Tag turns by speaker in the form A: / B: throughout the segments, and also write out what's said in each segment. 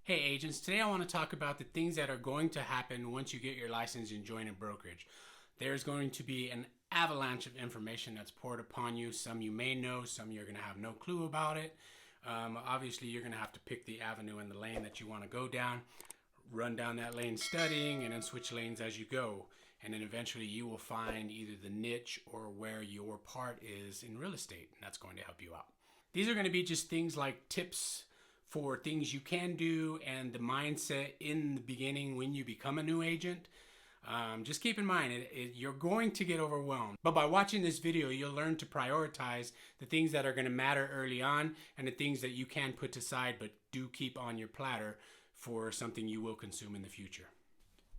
A: Hey agents, today I want to talk about the things that are going to happen once you get your license and join a brokerage. There's going to be an avalanche of information that's poured upon you. Some you may know, some you're going to have no clue about it. Obviously, you're going to have to pick the avenue and the lane that you want to go down, run down that lane studying, and then switch lanes as you go. And then eventually you will find either the niche or where your part is in real estate, and that's going to help you out. These are going to be just things like tips for things you can do and the mindset in the beginning when you become a new agent. Just keep in mind, you're going to get overwhelmed. But by watching this video, you'll learn to prioritize the things that are going to matter early on and the things that you can put aside but do keep on your platter for something you will consume in the future.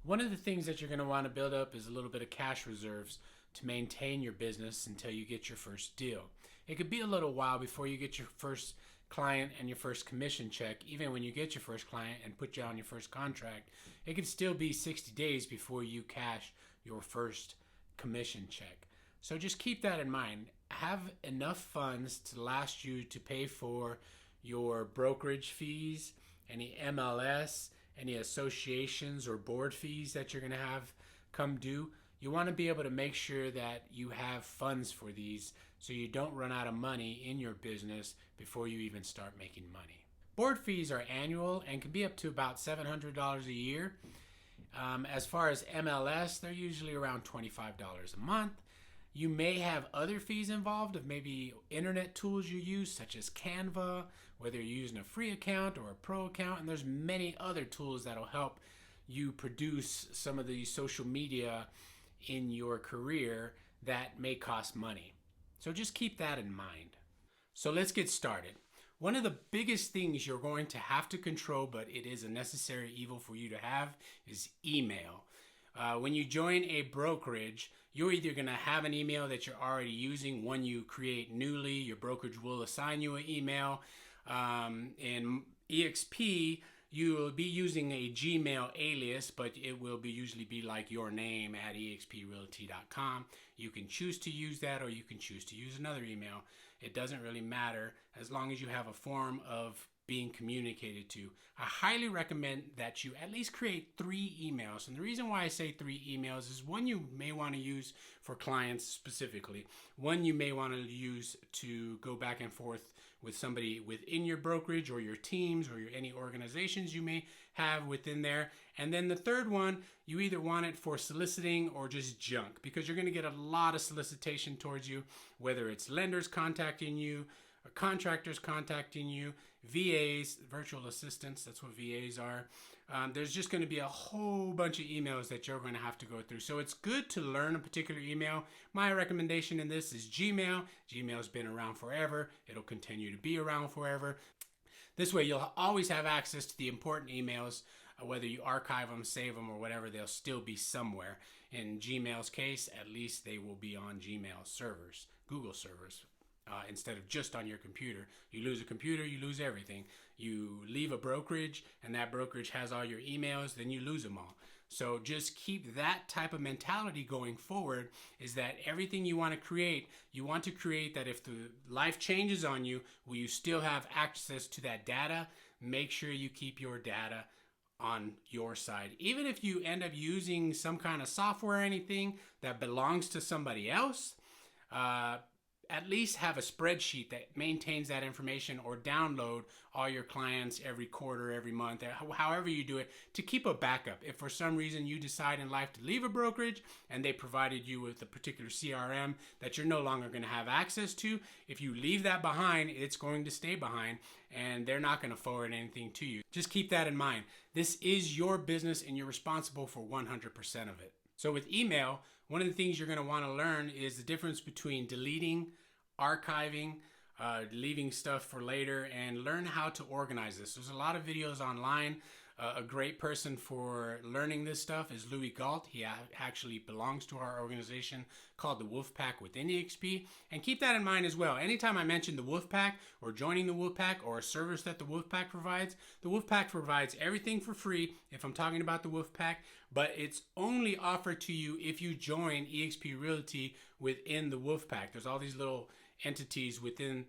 A: One of the things that you're going to want to build up is a little bit of cash reserves to maintain your business until you get your first deal. It could be a little while before you get your first client and your first commission check. Even when you get your first client and put you on your first contract, it could still be 60 days before you cash your first commission check. So just keep that in mind. Have enough funds to last you to pay for your brokerage fees, any MLS, any associations or board fees that you're going to have come due. You want to be able to make sure that you have funds for these so you don't run out of money in your business before you even start making money. Board fees are annual and can be up to about $700 a year. As far as MLS, they're usually around $25 a month. You may have other fees involved of maybe internet tools you use, such as Canva, whether you're using a free account or a pro account, and there's many other tools that'll help you produce some of the social media in your career that may cost money. So just keep that in mind. So let's get started. One of the biggest things you're going to have to control, but it is a necessary evil for you to have, is email. When you join a brokerage, you're either going to have an email that you're already using. One you create newly, your brokerage will assign you an email. In EXP, you will be using a Gmail alias, but it will usually be like your name at exprealty.com. You can choose to use that, or you can choose to use another email. It doesn't really matter as long as you have a form of being communicated to. I highly recommend that you at least create 3 emails. And the reason why I say 3 emails is one you may want to use for clients specifically. One you may want to use to go back and forth with somebody within your brokerage or your teams or any organizations you may have within there. And then the third one, you either want it for soliciting or just junk, because you're going to get a lot of solicitation towards you, whether it's lenders contacting you, or contractors contacting you, VAs, virtual assistants, that's what VAs are. There's just going to be a whole bunch of emails that you're going to have to go through. So it's good to learn a particular email. My recommendation in this is Gmail. Gmail's been around forever. It'll continue to be around forever. This way you'll always have access to the important emails, whether you archive them, save them, or whatever, they'll still be somewhere. In Gmail's case, at least they will be on Gmail servers, Google servers. Instead of just on your computer. You lose a computer, you lose everything. You leave a brokerage and that brokerage has all your emails, then you lose them all. So just keep that type of mentality going forward, is that everything you want to create that if the life changes on you, will you still have access to that data? Make sure you keep your data on your side. Even if you end up using some kind of software or anything that belongs to somebody else, at least have a spreadsheet that maintains that information, or download all your clients every quarter, every month, however you do it, to keep a backup. If for some reason you decide in life to leave a brokerage and they provided you with a particular CRM that you're no longer going to have access to, if you leave that behind, it's going to stay behind and they're not going to forward anything to you. Just keep that in mind. This is your business and you're responsible for 100% of it. So with email, one of the things you're going to want to learn is the difference between deleting, archiving, leaving stuff for later, and learn how to organize this. There's a lot of videos online. A great person for learning this stuff is Louis Galt. He actually belongs to our organization called the Wolfpack within EXP. And keep that in mind as well. Anytime I mention the Wolfpack or joining the Wolfpack or a service that the Wolfpack provides everything for free if I'm talking about the Wolfpack, but it's only offered to you if you join EXP Realty within the Wolfpack. There's all these little entities within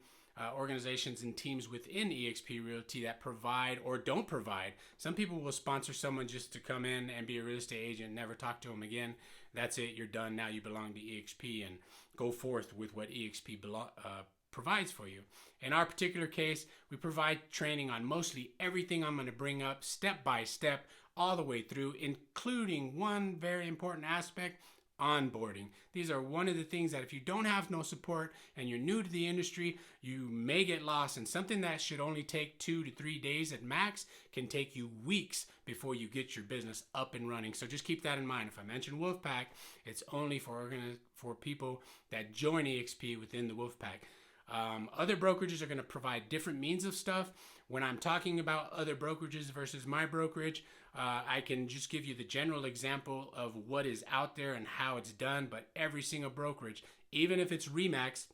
A: organizations and teams within eXp Realty that provide or don't provide. Some people will sponsor someone just to come in and be a real estate agent, never talk to them again. That's it, you're done. Now you belong to eXp, and go forth with what eXp provides for you. In our particular case, we provide training on mostly everything I'm going to bring up step by step all the way through, including one very important aspect: onboarding. These are one of the things that if you don't have no support and you're new to the industry, you may get lost, and something that should only take 2 to 3 days at max can take you weeks before you get your business up and running. So just keep that in mind. If I mention Wolfpack, it's only for people that join eXp within the Wolfpack. Other brokerages are going to provide different means of stuff. When I'm talking about other brokerages versus my brokerage, I can just give you the general example of what is out there and how it's done. But every single brokerage, even if it's RE/MAX,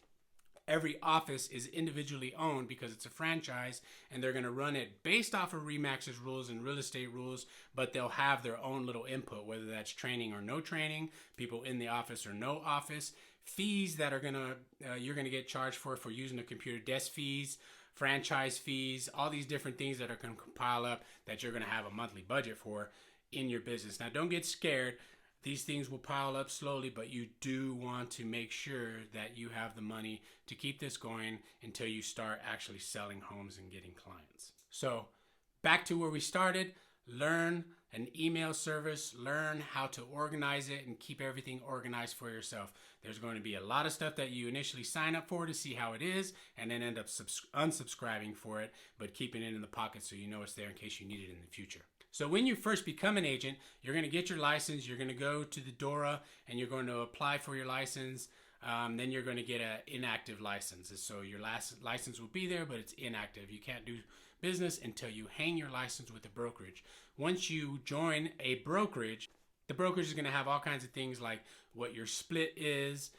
A: every office is individually owned because it's a franchise, and they're going to run it based off of RE/MAX's rules and real estate rules, but they'll have their own little input, whether that's training or no training, people in the office or no office, fees that are you're gonna get charged for using the computer, desk fees, franchise fees, all these different things that are going to compile up that you're going to have a monthly budget for in your business. Now, don't get scared. These things will pile up slowly, but you do want to make sure that you have the money to keep this going until you start actually selling homes and getting clients. So back to where we started. Learn an email service, learn how to organize it, and keep everything organized for yourself. There's going to be a lot of stuff that you initially sign up for to see how it is, and then end up unsubscribing for it, but keeping it in the pocket so you know it's there in case you need it in the future. So when you first become an agent, you're going to get your license, you're going to go to the DORA, and you're going to apply for your license. Then you're going to get an inactive license. So your last license will be there, but it's inactive. You can't do business until you hang your license with the brokerage. Once you join a brokerage, the brokerage is going to have all kinds of things like what your split is,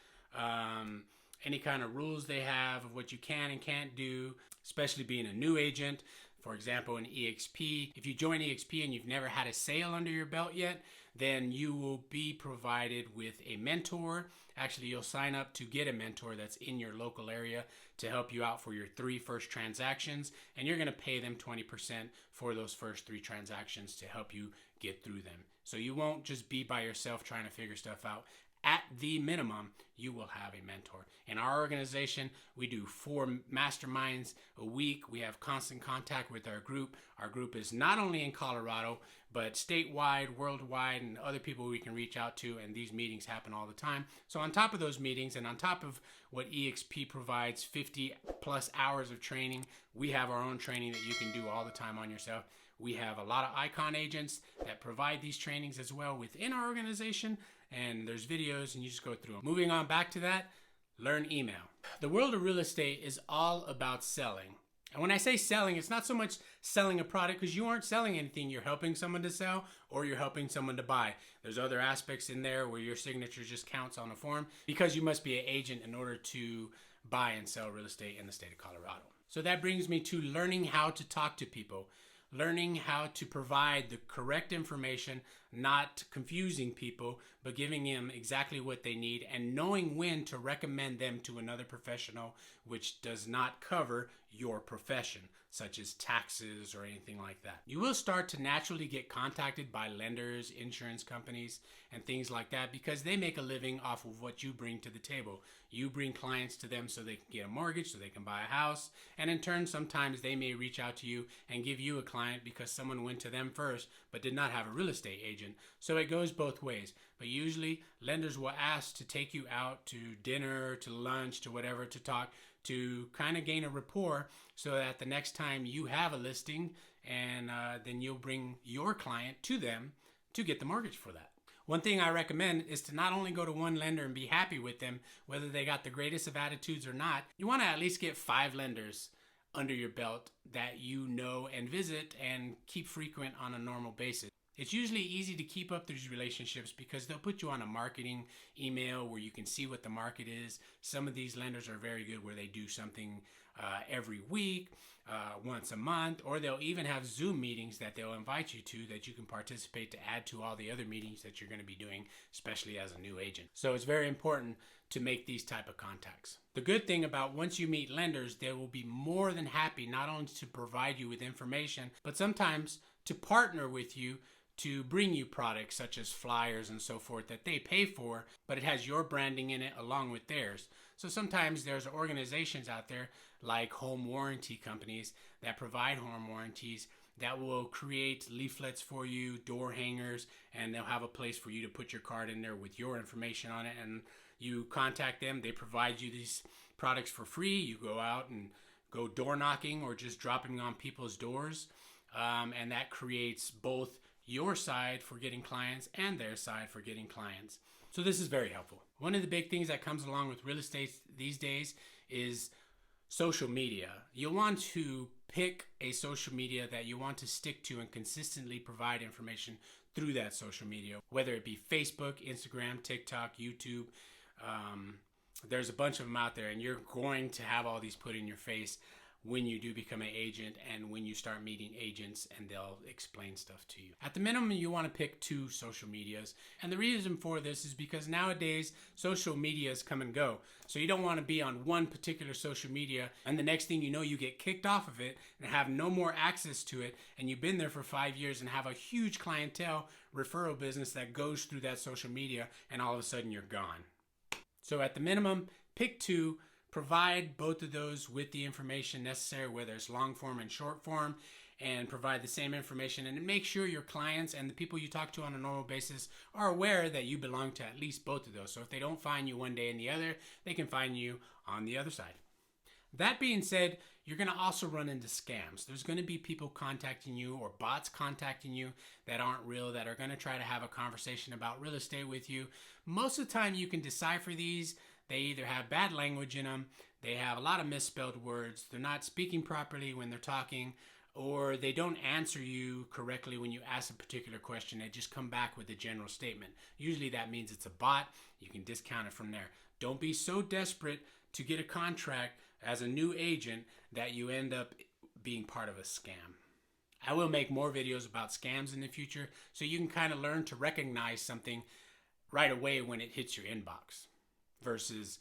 A: any kind of rules they have of what you can and can't do, especially being a new agent. For example, in eXp, if you join eXp and you've never had a sale under your belt yet, then you will be provided with a mentor. Actually, you'll sign up to get a mentor that's in your local area to help you out for your 3 first transactions, and you're going to pay them 20% for those first 3 transactions to help you get through them. So you won't just be by yourself trying to figure stuff out. At the minimum, you will have a mentor. In our organization, we do 4 masterminds a week. We have constant contact with our group. Our group is not only in Colorado, but statewide, worldwide, and other people we can reach out to, and these meetings happen all the time. So on top of those meetings, and on top of what eXp provides, 50 plus hours of training, we have our own training that you can do all the time on yourself. We have a lot of icon agents that provide these trainings as well within our organization, and there's videos and you just go through them. Moving on back to that, learn email. The world of real estate is all about selling. And when I say selling, it's not so much selling a product, because you aren't selling anything. You're helping someone to sell, or you're helping someone to buy. There's other aspects in there where your signature just counts on a form, because you must be an agent in order to buy and sell real estate in the state of Colorado. So that brings me to learning how to talk to people. Learning how to provide the correct information, not confusing people, but giving them exactly what they need, and knowing when to recommend them to another professional which does not cover your profession, such as taxes or anything like that. You will start to naturally get contacted by lenders, insurance companies, and things like that, because they make a living off of what you bring to the table. You bring clients to them so they can get a mortgage, so they can buy a house, and in turn, sometimes they may reach out to you and give you a client because someone went to them first but did not have a real estate agent. So it goes both ways. But usually, lenders will ask to take you out to dinner, to lunch, to whatever, to talk, to kind of gain a rapport, so that the next time you have a listing, and then you'll bring your client to them to get the mortgage for that. One thing I recommend is to not only go to one lender and be happy with them, whether they got the greatest of attitudes or not. You want to at least get 5 lenders under your belt that you know and visit and keep frequent on a normal basis. It's usually easy to keep up these relationships because they'll put you on a marketing email where you can see what the market is. Some of these lenders are very good where they do something every week, once a month, or they'll even have Zoom meetings that they'll invite you to that you can participate to add to all the other meetings that you're going to be doing, especially as a new agent. So it's very important to make these type of contacts. The good thing about once you meet lenders, they will be more than happy not only to provide you with information, but sometimes to partner with you to bring you products such as flyers and so forth that they pay for, but it has your branding in it along with theirs. So sometimes there's organizations out there like home warranty companies that provide home warranties that will create leaflets for you, door hangers, and they'll have a place for you to put your card in there with your information on it, and you contact them. They provide you these products for free. You go out and go door knocking or just dropping on people's doors, and that creates both your side for getting clients and their side for getting clients. So this is very helpful. One of the big things that comes along with real estate these days is social media. You'll want to pick a social media that you want to stick to and consistently provide information through that social media, whether it be Facebook, Instagram, TikTok, YouTube. There's a bunch of them out there, and you're going to have all these put in your face when you do become an agent and when you start meeting agents and they'll explain stuff to you. At the minimum, you want to pick 2 social medias. And the reason for this is because nowadays social medias come and go. So you don't want to be on one particular social media and the next thing you know, you get kicked off of it and have no more access to it. And you've been there for 5 years and have a huge clientele referral business that goes through that social media, and all of a sudden you're gone. So at the minimum, pick 2. Provide both of those with the information necessary, whether it's long form and short form, and provide the same information, and make sure your clients and the people you talk to on a normal basis are aware that you belong to at least both of those. So if they don't find you one day and the other, they can find you on the other side. That being said, you're going to also run into scams. There's going to be people contacting you or bots contacting you that aren't real, that are going to try to have a conversation about real estate with you. Most of the time you can decipher these. They either have bad language in them, they have a lot of misspelled words, they're not speaking properly when they're talking, or they don't answer you correctly when you ask a particular question. They just come back with a general statement. Usually that means it's a bot. You can discount it from there. Don't be so desperate to get a contract as a new agent that you end up being part of a scam. I will make more videos about scams in the future so you can kind of learn to recognize something right away when it hits your inbox, versus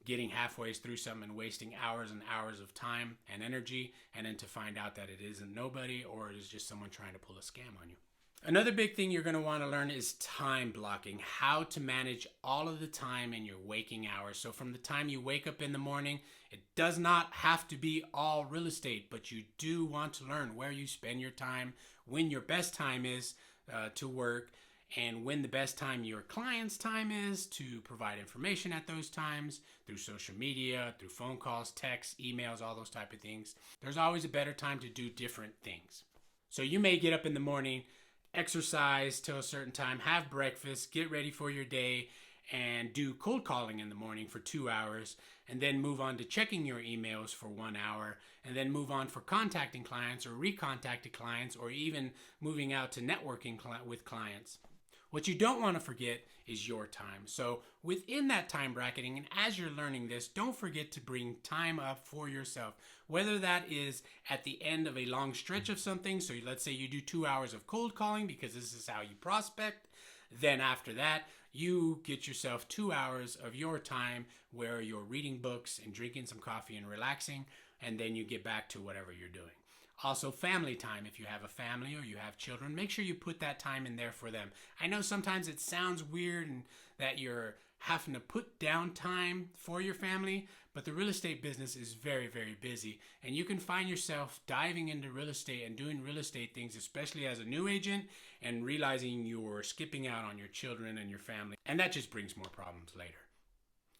A: getting halfway through something and wasting hours and hours of time and energy, and then to find out that it isn't nobody or it is just someone trying to pull a scam on you. Another big thing you're going to want to learn is time blocking, how to manage all of the time in your waking hours. So from the time you wake up in the morning, it does not have to be all real estate, but you do want to learn where you spend your time, when your best time is to work, and when the best time your client's time is to provide information at those times through social media, through phone calls, texts, emails, all those type of things. There's always a better time to do different things. So you may get up in the morning, exercise till a certain time, have breakfast, get ready for your day, and do cold calling in the morning for 2 hours, and then move on to checking your emails for 1 hour, and then move on for contacting clients or recontacting clients, or even moving out to networking with clients. What you don't want to forget is your time. So within that time bracketing, and as you're learning this, don't forget to bring time up for yourself. Whether that is at the end of a long stretch of something, so let's say you do 2 hours of cold calling because this is how you prospect. Then after that, you get yourself 2 hours of your time where you're reading books and drinking some coffee and relaxing, and then you get back to whatever you're doing. Also, family time. If you have a family or you have children, make sure you put that time in there for them. I know sometimes it sounds weird and that you're having to put down time for your family, but the real estate business is very, very busy, and you can find yourself diving into real estate and doing real estate things, especially as a new agent, and realizing you're skipping out on your children and your family, and that just brings more problems later.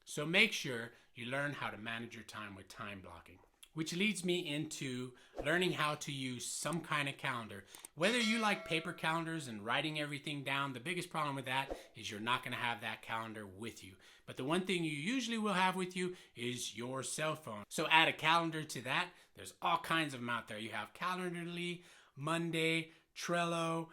A: So make sure you learn how to manage your time with time blocking. Which leads me into learning how to use some kind of calendar. Whether you like paper calendars and writing everything down, the biggest problem with that is you're not going to have that calendar with you. But the one thing you usually will have with you is your cell phone. So add a calendar to that. There's all kinds of them out there. You have Calendarly, Monday, Trello,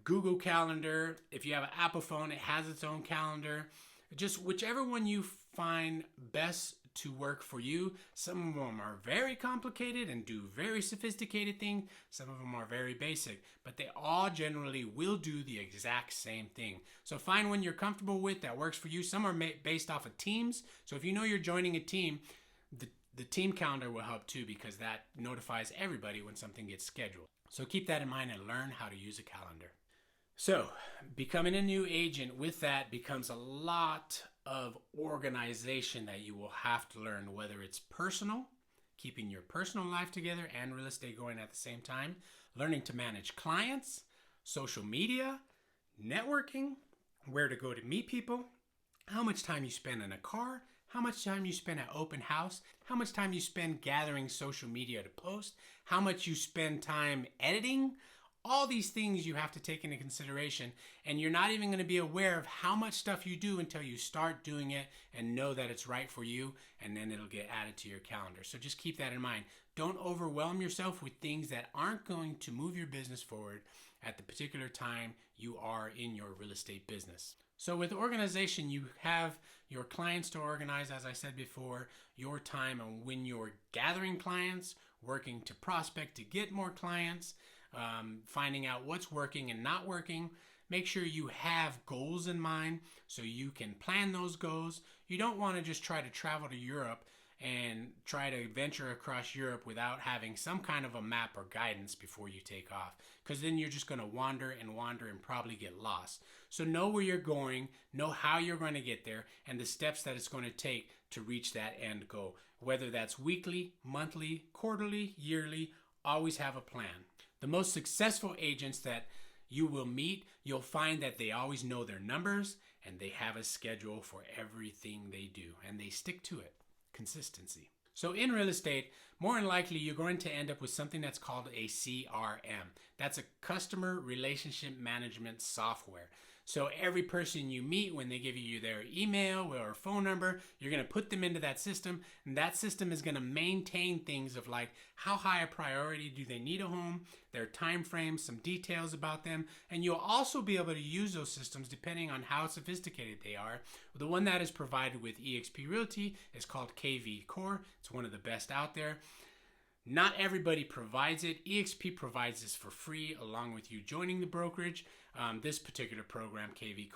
A: Google Calendar. If you have an Apple phone, it has its own calendar. Just whichever one you find best to work for you. Some of them are very complicated and do very sophisticated things. Some of them are very basic, but they all generally will do the exact same thing. So find one you're comfortable with that works for you. Some are based off of teams. So if you know you're joining a team, the team calendar will help too, because that notifies everybody when something gets scheduled. So keep that in mind and learn how to use a calendar. So becoming a new agent, with that becomes a lot of organization that you will have to learn, whether it's personal, keeping your personal life together and real estate going at the same time, learning to manage clients, social media, networking, where to go to meet people, how much time you spend in a car, how much time you spend at open house, how much time you spend gathering social media to post, how much you spend time editing. All these things you have to take into consideration, and you're not even going to be aware of how much stuff you do until you start doing it and know that it's right for you, and then it'll get added to your calendar. So just keep that in mind. Don't overwhelm yourself with things that aren't going to move your business forward at the particular time you are in your real estate business. So with organization, you have your clients to organize, as I said before, your time on when you're gathering clients, working to prospect to get more clients, finding out what's working and not working. Make sure you have goals in mind so you can plan those goals. You don't want to just try to travel to Europe and try to venture across Europe without having some kind of a map or guidance before you take off, because then you're just going to wander and probably get lost. So know where you're going, know how you're going to get there, and the steps that it's going to take to reach that end goal. Whether that's weekly, monthly, quarterly, yearly, always have a plan. The most successful agents that you will meet, you'll find that they always know their numbers and they have a schedule for everything they do, and they stick to it. Consistency. So in real estate, more than likely, you're going to end up with something that's called a CRM. That's a customer relationship management software. So every person you meet, when they give you their email or phone number, you're going to put them into that system, and that system is going to maintain things of like how high a priority do they need a home, their time frames, some details about them, and you'll also be able to use those systems depending on how sophisticated they are. The one that is provided with eXp Realty is called KV Core. It's one of the best out there. Not everybody provides it. eXp provides this for free along with you joining the brokerage. This particular program, KV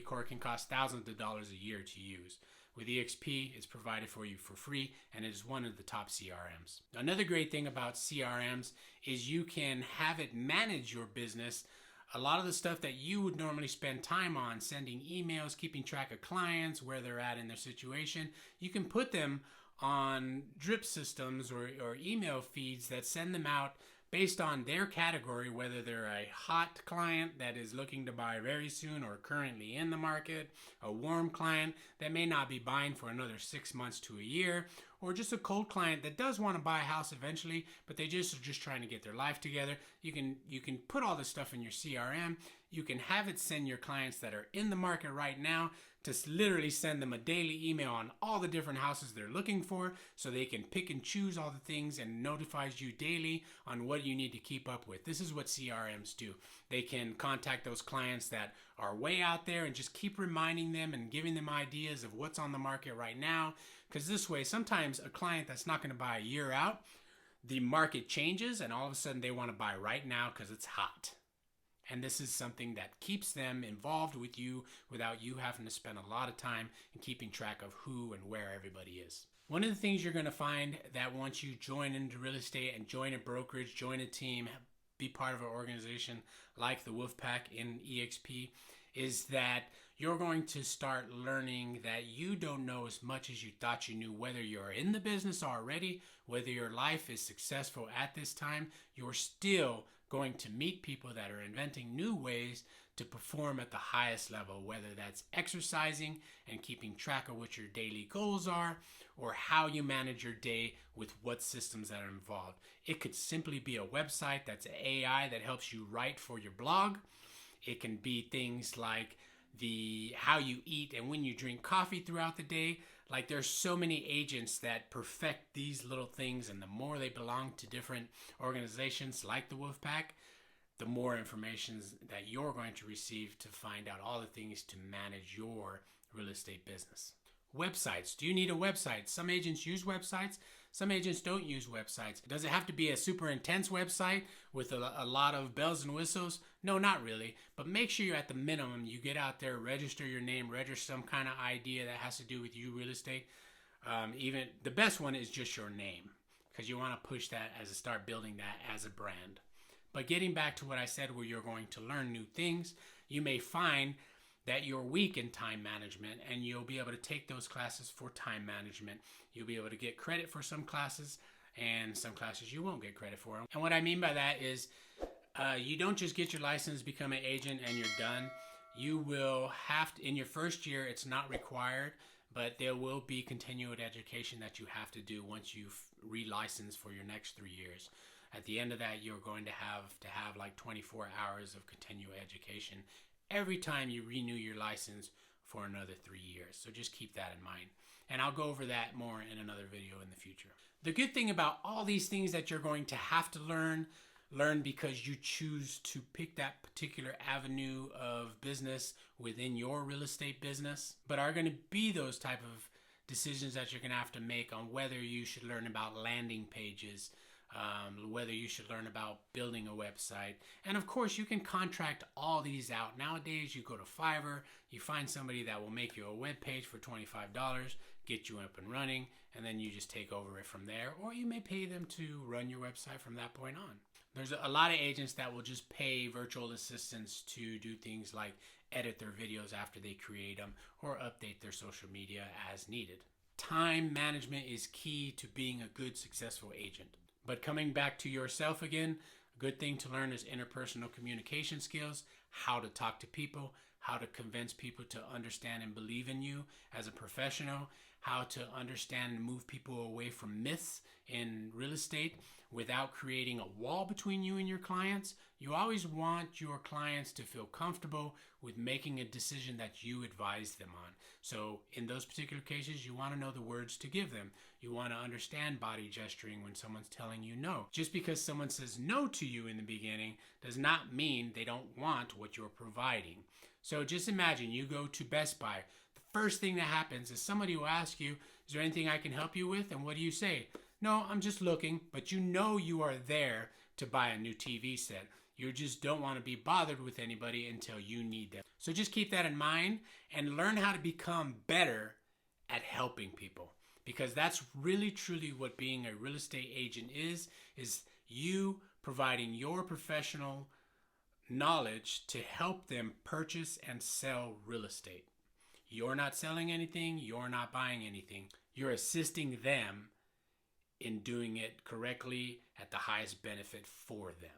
A: Core, can cost thousands of dollars a year to use. With eXp, it's provided for you for free, and it is one of the top CRMs. Another great thing about CRMs is you can have it manage your business. A lot of the stuff that you would normally spend time on, sending emails, keeping track of clients, where they're at in their situation, you can put them on drip systems or email feeds that send them out based on their category, whether they're a hot client that is looking to buy very soon or currently in the market, a warm client that may not be buying for another 6 months to a year, or just a cold client that does want to buy a house eventually, but they are just trying to get their life together. You can put all this stuff in your CRM. You can have it send your clients that are in the market right now to literally send them a daily email on all the different houses they're looking for, so they can pick and choose all the things and notifies you daily on what you need to keep up with. This is what CRMs do. They can contact those clients that are way out there and just keep reminding them and giving them ideas of what's on the market right now. Because this way, sometimes a client that's not going to buy a year out, the market changes and all of a sudden they want to buy right now because it's hot. And this is something that keeps them involved with you without you having to spend a lot of time in keeping track of who and where everybody is. One of the things you're going to find that once you join into real estate and join a brokerage, join a team, be part of an organization like the Wolfpack in eXp, is that you're going to start learning that you don't know as much as you thought you knew. Whether you're in the business already, whether your life is successful at this time, you're still going to meet people that are inventing new ways to perform at the highest level, whether that's exercising and keeping track of what your daily goals are, or how you manage your day with what systems that are involved. It could simply be a website that's AI that helps you write for your blog. It can be things like how you eat and when you drink coffee throughout the day. Like, there's so many agents that perfect these little things, and the more they belong to different organizations like the Wolfpack, the more information that you're going to receive to find out all the things to manage your real estate business. Websites. Do you need a website? Some agents use websites. Some agents don't use websites. Does it have to be a super intense website with a lot of bells and whistles? No, not really. But make sure you're at the minimum. You get out there, register your name, register some kind of idea that has to do with you, real estate. Even the best one is just your name, because you want to push that as a start building that as a brand. But getting back to what I said, where you're going to learn new things, you may find that you're weak in time management, and you'll be able to take those classes for time management. You'll be able to get credit for some classes, and some classes you won't get credit for. And what I mean by that is you don't just get your license, become an agent, and you're done. You will have to, in your first year, it's not required, but there will be continued education that you have to do once you've re-licensed for your next 3 years. At the end of that, you're going to have like 24 hours of continual education every time you renew your license for another 3 years. So just keep that in mind. And I'll go over that more in another video in the future. The good thing about all these things that you're going to have to learn because you choose to pick that particular avenue of business within your real estate business, but are going to be those type of decisions that you're going to have to make on whether you should learn about landing pages, whether you should learn about building a website. And of course, you can contract all these out. Nowadays, you go to Fiverr, you find somebody that will make you a web page for $25, get you up and running, and then you just take over it from there. Or you may pay them to run your website from that point on. There's a lot of agents that will just pay virtual assistants to do things like edit their videos after they create them or update their social media as needed. Time management is key to being a good, successful agent. But coming back to yourself again, a good thing to learn is interpersonal communication skills, how to talk to people, how to convince people to understand and believe in you as a professional, how to understand and move people away from myths in real estate without creating a wall between you and your clients. You always want your clients to feel comfortable with making a decision that you advise them on. So in those particular cases, you want to know the words to give them. You want to understand body gesturing when someone's telling you no. Just because someone says no to you in the beginning does not mean they don't want what you're providing. So just imagine you go to Best Buy. The first thing that happens is somebody will ask you, is there anything I can help you with? And what do you say? No, I'm just looking, but you know you are there to buy a new TV set. You just don't want to be bothered with anybody until you need them. So just keep that in mind and learn how to become better at helping people. Because that's really truly what being a real estate agent is you providing your professional knowledge to help them purchase and sell real estate. You're not selling anything, you're not buying anything. You're assisting them in doing it correctly at the highest benefit for them.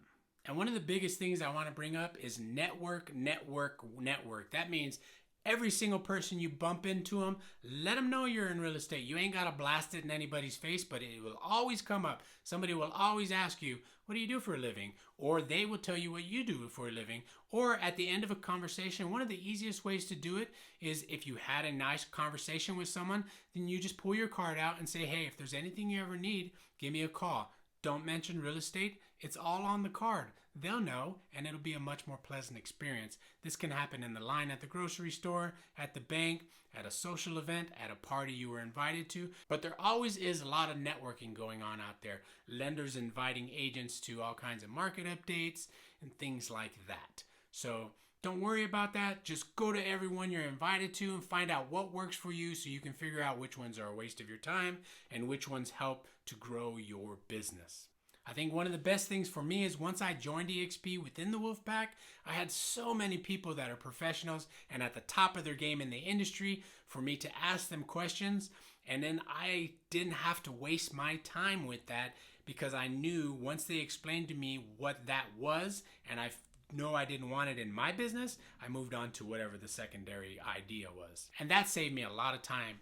A: And one of the biggest things I want to bring up is network. That means every single person you bump into them, let them know you're in real estate. You ain't got to blast it in anybody's face, but it will always come up. Somebody will always ask you, what do you do for a living? Or they will tell you what you do for a living. Or at the end of a conversation, one of the easiest ways to do it is if you had a nice conversation with someone, then you just pull your card out and say, hey, if there's anything you ever need, give me a call. Don't mention real estate. It's all on the card. They'll know, and it'll be a much more pleasant experience. This can happen in the line at the grocery store, at the bank, at a social event, at a party you were invited to. But there always is a lot of networking going on out there. Lenders inviting agents to all kinds of market updates and things like that. So don't worry about that. Just go to everyone you're invited to and find out what works for you so you can figure out which ones are a waste of your time and which ones help to grow your business. I think one of the best things for me is once I joined EXP within the Wolfpack, I had so many people that are professionals and at the top of their game in the industry for me to ask them questions. And then I didn't have to waste my time with that because I knew once they explained to me what that was and I know I didn't want it in my business, I moved on to whatever the secondary idea was. And that saved me a lot of time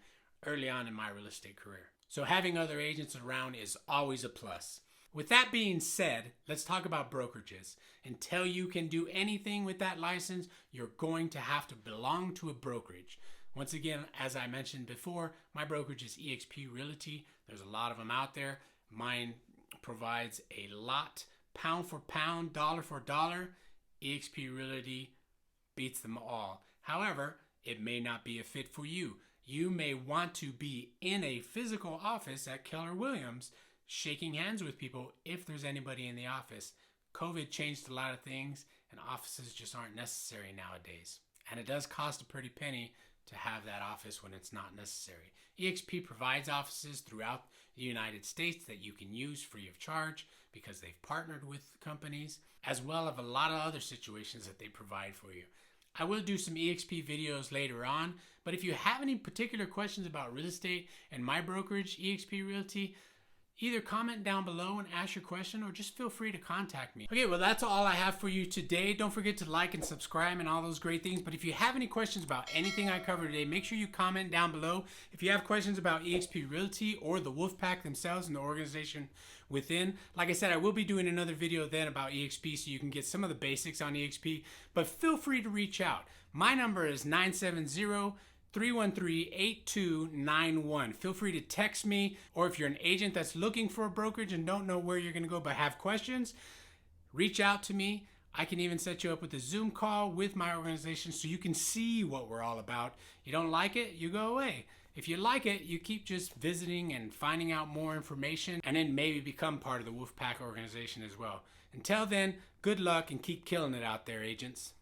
A: early on in my real estate career. So having other agents around is always a plus. With that being said, let's talk about brokerages. Until you can do anything with that license, you're going to have to belong to a brokerage. Once again, as I mentioned before, my brokerage is EXP Realty. There's a lot of them out there. Mine provides a lot, pound for pound, dollar for dollar. EXP Realty beats them all. However, it may not be a fit for you. you may want to be in a physical office at Keller Williams, shaking hands with people if there's anybody in the office. COVID changed a lot of things, and offices just aren't necessary nowadays. And it does cost a pretty penny to have that office when it's not necessary. eXp provides offices throughout the United States that you can use free of charge because they've partnered with companies, as well as a lot of other situations that they provide for you. I will do some eXp videos later on, but if you have any particular questions about real estate and my brokerage, eXp Realty, either comment down below and ask your question, or just feel free to contact me. Okay, well, that's all I have for you today. Don't forget to like and subscribe and all those great things. But if you have any questions about anything I covered today, make sure you comment down below. If you have questions about eXp Realty or the Wolfpack themselves and the organization within, like I said, I will be doing another video then about eXp so you can get some of the basics on eXp. But feel free to reach out. My number is 970-313-8291. Feel free to text me, or if you're an agent that's looking for a brokerage and don't know where you're going to go but have questions, reach out to me. I can even set you up with a Zoom call with my organization so you can see what we're all about. You don't like it, you go away. If you like it, you keep just visiting and finding out more information, and then maybe become part of the Wolfpack organization as well. Until then, good luck and keep killing it out there, agents.